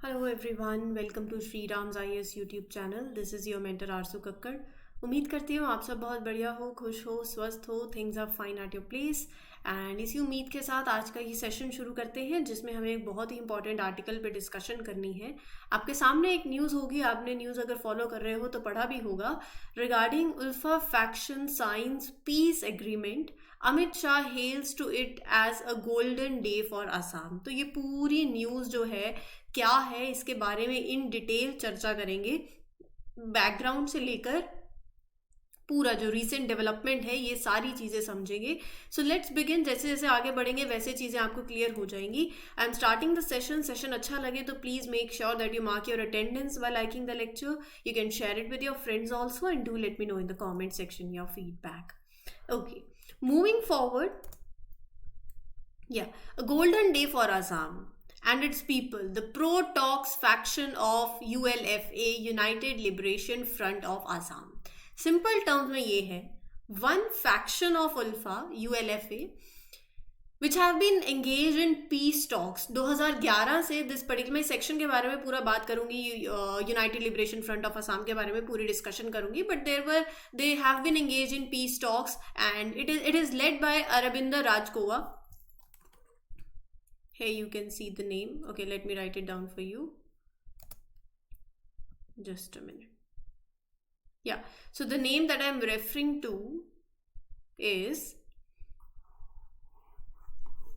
Hello everyone, welcome to Shri Ram's IAS YouTube channel. This is your mentor Arsu Kakkar. उम्मीद करती हूँ आप सब बहुत बढ़िया हो, खुश हो, स्वस्थ हो, things are fine at your place. And इसी उम्मीद के साथ आज का ये सेशन शुरू करते हैं, जिसमें हमें एक बहुत ही इंपॉर्टेंट आर्टिकल पे डिस्कशन करनी है। आपके सामने एक न्यूज़ होगी, आपने न्यूज़ अगर फॉलो कर रहे हो तो पढ़ा भी होगा, regarding ULFA faction signs peace agreement. Amit Shah hails to it as a golden day for Assam. तो ये पूरी न्यूज़ जो है क्या है, इसके बारे में इन डिटेल चर्चा करेंगे, बैकग्राउंड से लेकर पूरा जो रीसेंट डेवलपमेंट है ये सारी चीज़ें समझेंगे। So let's begin. जैसे जैसे आगे बढ़ेंगे वैसे चीज़ें आपको क्लियर हो जाएंगी। I am starting the session अच्छा लगे तो please make sure that you mark your attendance while liking the lecture. You can share it with your friends also and do let me know in the comment section your feedback. Okay, moving forward, a golden day for Assam and its people, the pro-Talks faction of ULFA, United Liberation Front of Assam. Simple terms में ये है, one faction of ULFA, ULFA, which have been engaged in peace talks. 2011 से this particular section के बारे में पूरा बात करूंगी, united liberation front of Assam के बारे में पूरी डिस्कशन करूंगी, but they have been engage in peace talks and it is led by Arabinda Rajkhowa. Here you can see the name. Okay, let me write it down for you. Just a minute. Yeah, so the name that I'm referring to is,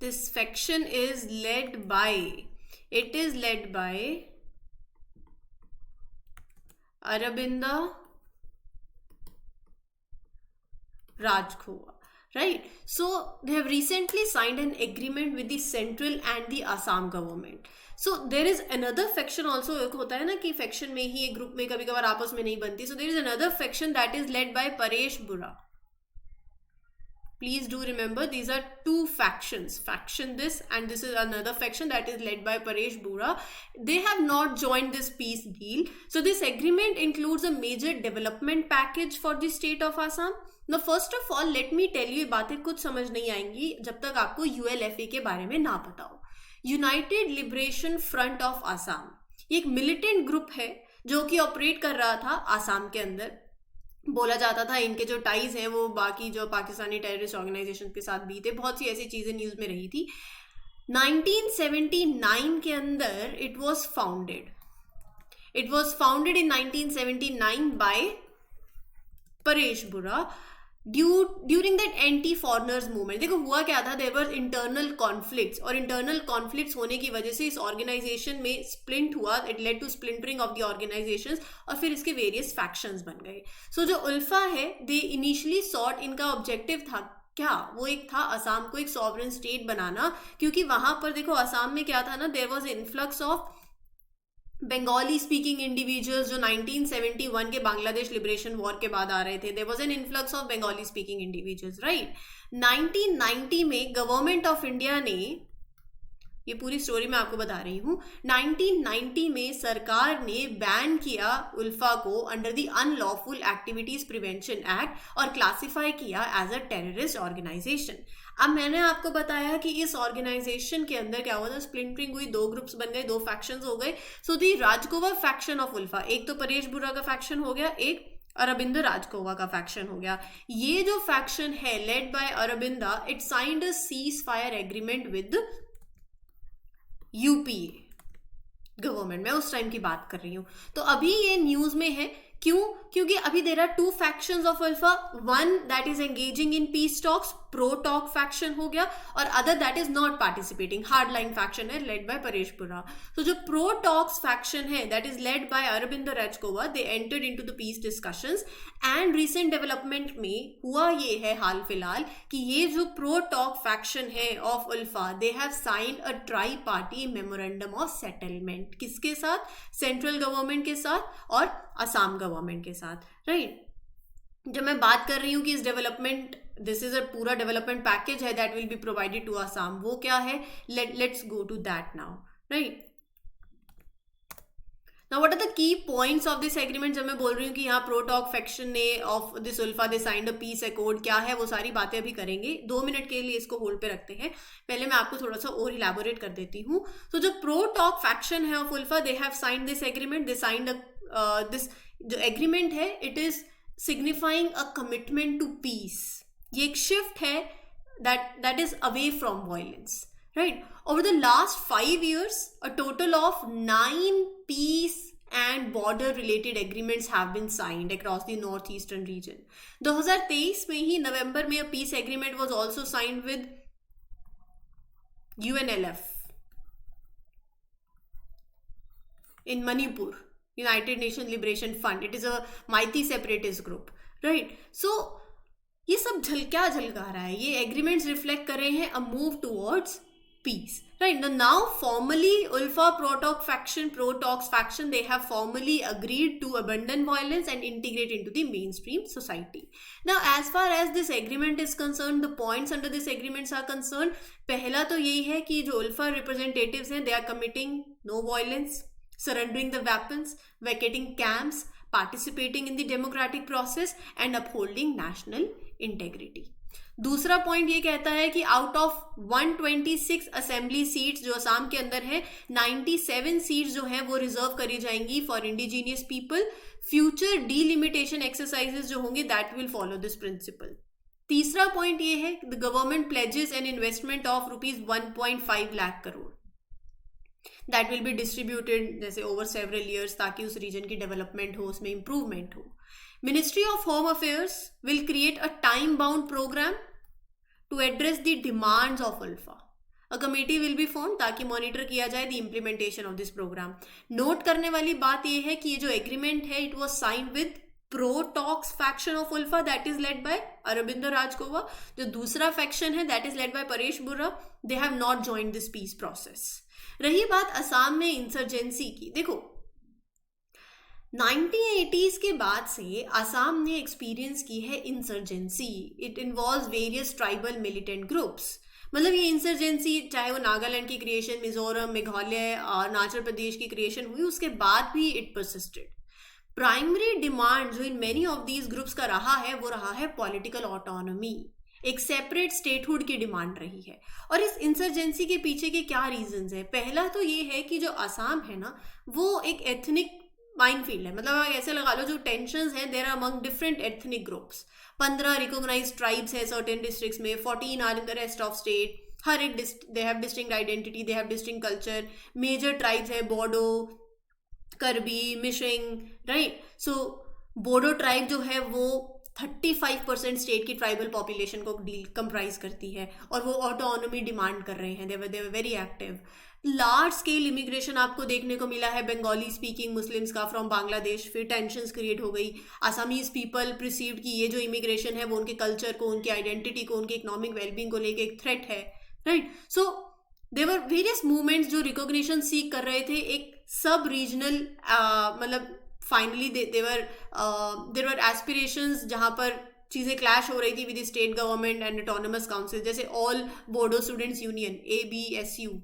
this faction is led by, it is led by Arabinda Rajkhowa. Right, so they have recently signed an agreement with the central and the Assam government. So there is another faction also. एक होता है ना कि faction में ही एक group में कभी कभार आपस में नहीं बनती. So there is another faction that is led by Paresh Bura. Please do remember these are two factions. Faction this and this is another faction that is led by Paresh Bura. They have not joined this peace deal. So this agreement includes a major development package for the state of Assam. Now first of all let me tell you, ये बातें कुछ समझ नहीं आएंगी जब तक आपको ULFA के बारे में ना पता हो. United liberation front of Assam ये एक मिलिटेंट ग्रुप है जो कि ऑपरेट कर रहा था आसाम के अंदर. बोला जाता था इनके जो टाइज हैं वो बाकी जो पाकिस्तानी टेररिस्ट ऑर्गेनाइजेशन के साथ भी थे. बहुत सी ऐसी चीजें न्यूज में रही थी. 1979 के अंदर it was founded in 1979 by Paresh Barua during that anti foreigners movement. देखो हुआ क्या था, देयर वर इंटरनल कॉन्फ्लिक्ट्स और इंटरनल कॉन्फ्लिक्ट्स होने की वजह से इस ऑर्गेनाइजेशन में स्प्लिंट हुआ. It led to splintering of the organisations और फिर इसके वेरियस फैक्शंस बन गए. सो जो उल्फा है, दे इनिशियली सॉट, इनका ऑब्जेक्टिव था क्या, वो एक था असम को एक सॉवरेन स्टेट बनाना. क्योंकि वहां पर देखो असम में क्या था ना, there was influx of Bengali speaking individuals जो 1971 के बांग्लादेश लिबरेशन वॉर के बाद आ रहे थे. There was an influx of Bengali speaking individuals, right. 1990 में गवर्नमेंट ऑफ इंडिया ने, ये पूरी स्टोरी मैं आपको बता रही हूँ, 1990 में सरकार ने बैन किया उल्फा को under the unlawful activities prevention act और क्लासिफाई किया एज अ टेररिस्ट ऑर्गेनाइजेशन. अब मैंने आपको बताया कि इस ऑर्गेनाइजेशन के अंदर क्या हुआ था, स्प्लिंटरिंग हुई, दो ग्रुप्स बन गए, दो फैक्शंस हो गए. सो दी राजकोवा फैक्शन ऑफ उल्फा, एक तो परेश बुरा का फैक्शन हो गया, एक अरबिंद राजकोवा का फैक्शन हो गया. ये जो फैक्शन है led by Arabinda, it signed a cease fire agreement with UPA government. मैं उस टाइम की बात कर रही हूं. तो अभी ये न्यूज में है, क्यों? क्योंकि अभी there are two factions of ULFA, one that is engaging in peace talks, pro talk faction हो गया, और other that is not participating, hard line faction है लेड बाय परेश बुरा. तो जो प्रो टॉक्स फैक्शन है that is led by Arabinda Rajkhowa, they entered into the peace discussions. And recent development में हुआ ये है हाल फिलहाल कि ये जो प्रो टॉक फैक्शन है of ULFA, they have signed a tri party memorandum of settlement. किसके साथ? सेंट्रल गवर्नमेंट के साथ और असम गवर्नमेंट के साथ, राइट. जब मैं बात कर रही हूँ कि इस डेवलपमेंट, दिस इज अ पूरा डेवलपमेंट पैकेज है that will be provided to Assam, वो क्या है, let's go to that now, right. Now what are the key points of this agreement? जब मैं बोल रही हूँ कि यहाँ प्रो टॉक फैक्शन ने of this ULFA they signed a peace accord, क्या है वो सारी बातें अभी करेंगे, 2 मिनट के लिए इसको होल्ड पे रखते हैं। पहले मैं आपको थोड़ा सा और इलैबोरेट कर देती हूँ। तो जो प्रो टॉक फैक्शन है of ULFA, they have signed this agreement, they signed this जो एग्रीमेंट है it is signifying a commitment to peace. ये एक शिफ्ट है that is away from violence, right? Over the last 5 years, a total of 9 peace and border related agreements have been signed across the northeastern region. 2023 में ही नवंबर में a peace agreement was also signed with UNLF in Manipur, United Nations Liberation Fund. It is a Maithi separatist group, right? So ये सब क्या झलका रहा है? ये agreements reflect कर रहे हैं a move towards peace, right? Now formally ULFA pro talks faction they have formally agreed to abandon violence and integrate into the mainstream society. Now as far as this agreement is concerned, the points under this agreements are concerned, पहला तो यही है कि जो ULFA representatives हैं they are committing no violence, surrendering the weapons, vacating camps, participating in the democratic process and upholding national integrity. दूसरा point ये कहता है कि आउट ऑफ 126 असेंबली सीट्स जो असम के अंदर है, 97 सीट्स जो हैं वो रिजर्व करी जाएंगी for indigenous people. Future delimitation exercises जो होंगे that will follow this principle. तीसरा पॉइंट ये है the government pledges an investment of ₹1.5 lakh crore that will be distributed जैसे ओवर सेवरल ईयर्स, ताकि उस रीजन की डेवलपमेंट हो, उसमें इंप्रूवमेंट हो। Ministry of Home Affairs will create a time-bound program to address the demands of ULFA. A committee will be formed ताकि monitor किया जाए the implementation of this program. Note करने वाली बात यह है कि ये जो एग्रीमेंट है it was signed with pro-talks faction of ULFA that is led by Aurobindo Rajgoa. जो दूसरा faction है that is led by Paresh Burra, they have not joined this peace process. रही बात असम में इंसर्जेंसी की, देखो 1980s के बाद से असम ने एक्सपीरियंस की है insurgency. It involves various tribal militant groups. मतलब ये इंसर्जेंसी चाहे वो नागालैंड की क्रिएशन, मिजोरम, मेघालय और अरुणाचल प्रदेश की क्रिएशन हुई, उसके बाद भी इट परसिस्टेड। प्राइमरी डिमांड जो in many of these groups का रहा है वो रहा है पॉलिटिकल ऑटोनॉमी, एक सेपरेट स्टेटहुड की डिमांड रही है। और इस इंसर्जेंसी के पीछे के क्या रीजंस है? पहला तो ये है कि जो असम है ना वो एक एथनिक माइनफील्ड है। मतलब ऐसे लगा लो जो टेंशंस हैं there are among different ethnic groups. 15 recognized tribes हैं सर्टेन डिस्ट्रिक्ट्स में, 14 are in the rest of state. हर एक they have distinct identity, they have distinct culture. Major tribes है Bodo, Karbi, Mishing, right? So Bodo tribe जो है वो 35% स्टेट की ट्राइबल पॉपुलेशन को कंप्राइज करती है और वो ऑटोनॉमी डिमांड कर रहे हैं। They were very active. Large scale immigration आपको देखने को मिला है बंगाली स्पीकिंग मुस्लिम्स का फ्रॉम बांग्लादेश। फिर टेंशंस क्रिएट हो गई। आसामीज पीपल प्रिसीव्ड कि ये जो इमिग्रेशन है वो उनके कल्चर को, उनकी आइडेंटिटी को, उनकी इकोनॉमिक वेलबींग को लेके एक थ्रेट है, right? So there were various movements जो रिकॉग्निशन सीक कर रहे थे एक सब रीजनल, मतलब फाइनली देयर वर एस्पिरेशंस जहाँ पर चीज़ें क्लैश हो रही थी with the state government and autonomous council, जैसे all Bodo students union ABSU,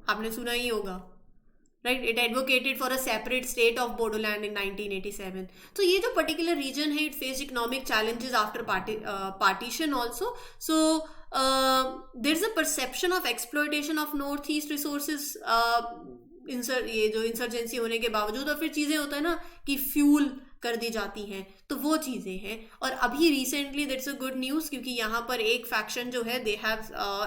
आपने सुना ही होगा, right? It advocated for a separate state of Bodoland in 1987। तो ये जो पर्टिकुलर रीजन है it face economic challenges after partition also. So there is a perception of exploitation of north east resources ये जो इंसर्जेंसी होने के बावजूद। और फिर चीज़ें होता है ना कि फ्यूल कर दी जाती हैं, तो वो चीज़ें हैं। और अभी recently that's a good news क्योंकि यहाँ पर एक फैक्शन जो है they have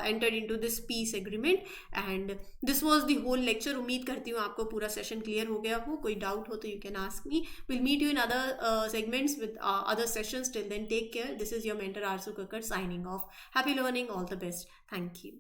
entered into this peace agreement and this was the whole lecture. उम्मीद करती हूँ आपको पूरा सेशन क्लियर हो गया हो। कोई डाउट हो तो you can ask me. Will meet you in other segments with other sessions. Till then take care. This is your mentor Arsu Kakkar signing off. Happy learning, all the best, thank you.